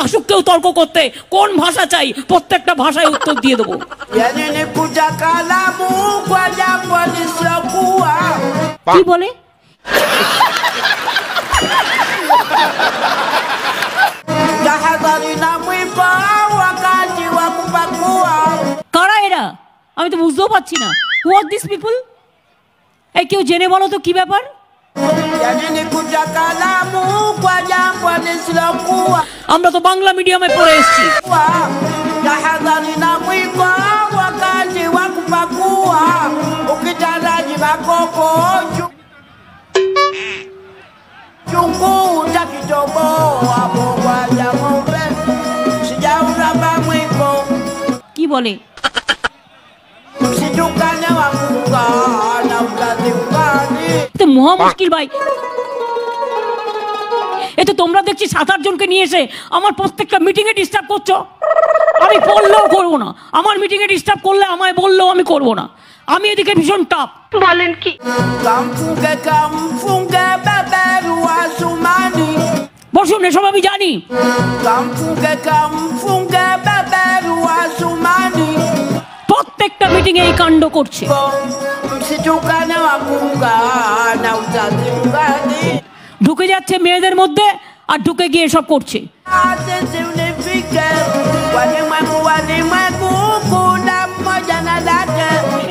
আসুক কেউ তর্ক করতে, কোন ভাষা চাই প্রত্যেকটা ভাষায় উত্তর দিয়ে দেবো। কি বলে? কারা এরা? আমি তো বুঝতেও পারছি না। হু আর দিস পিপল? এই কেউ জেনে বলো তো কি ব্যাপার? আমরা তো বাংলা মিডিয়ামে পড়ে এসেছি। কি বলে? মহা মুশকিল ভাই। এ তো তোমরা দেখছি 7-8 জনকে নিয়ে এসে আমার প্রত্যেকটা মিটিং এ ডিস্টার্ব করছো। আমি বললেও করবো না, আমার মিটিং এ ডিস্টার্ব করলে আমায় বললেও আমি করবো না। আমি এদিকে ভীষণ টাপ। বলেন কি? বসুন, এসব আমি জানি। প্রত্যেকটা মিটিং এ এই কাণ্ড করছে। ঢুকে যাচ্ছে মেয়েদের মধ্যে আর ঢুকে গিয়ে সব করছে।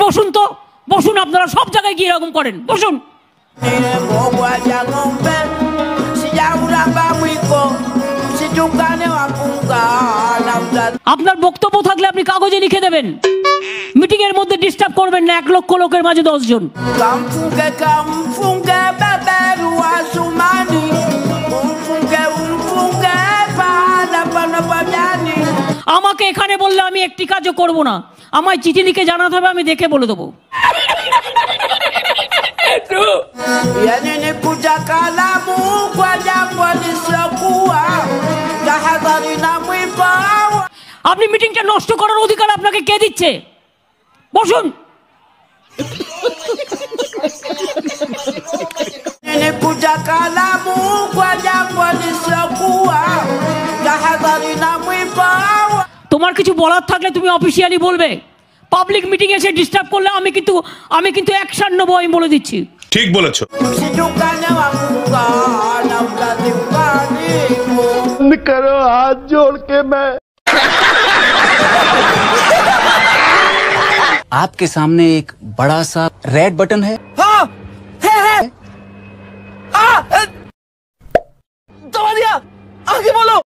বসুন তো, বসুন, আপনারা সব জায়গায় গিয়ে এরকম করেন, বসুন। আপনার বক্তব্য থাকলে আপনি কাগজে লিখে দেবেন, মিটিং এর মধ্যে ডিস্টার্ব করবেন না 1 লক্ষ লোকের মাঝে 10 জন। আমাকে এখানে বললে আমি একটি কাজও করব না। আমায় চিঠি লিখে জানাতে হবে, আমি দেখে বলে দেবো। আপনি মিটিংটা নষ্ট করার অধিকার আপনাকে কে দিচ্ছে? বসুন। তোমার কিছু বলার থাকলে তুমি অফিসিয়ালি বলবে। পাবলিক মিটিং এসে ডিস্টার্ব করলে আমি কিন্তু অ্যাকশন নেবো, আমি বলে দিচ্ছি। ঠিক বলেছো। करो हाथ जोड़ के मैं। आपके सामने एक बड़ा सा रेड बटन है। हाँ, है। दबा दिया, आगे बोलो।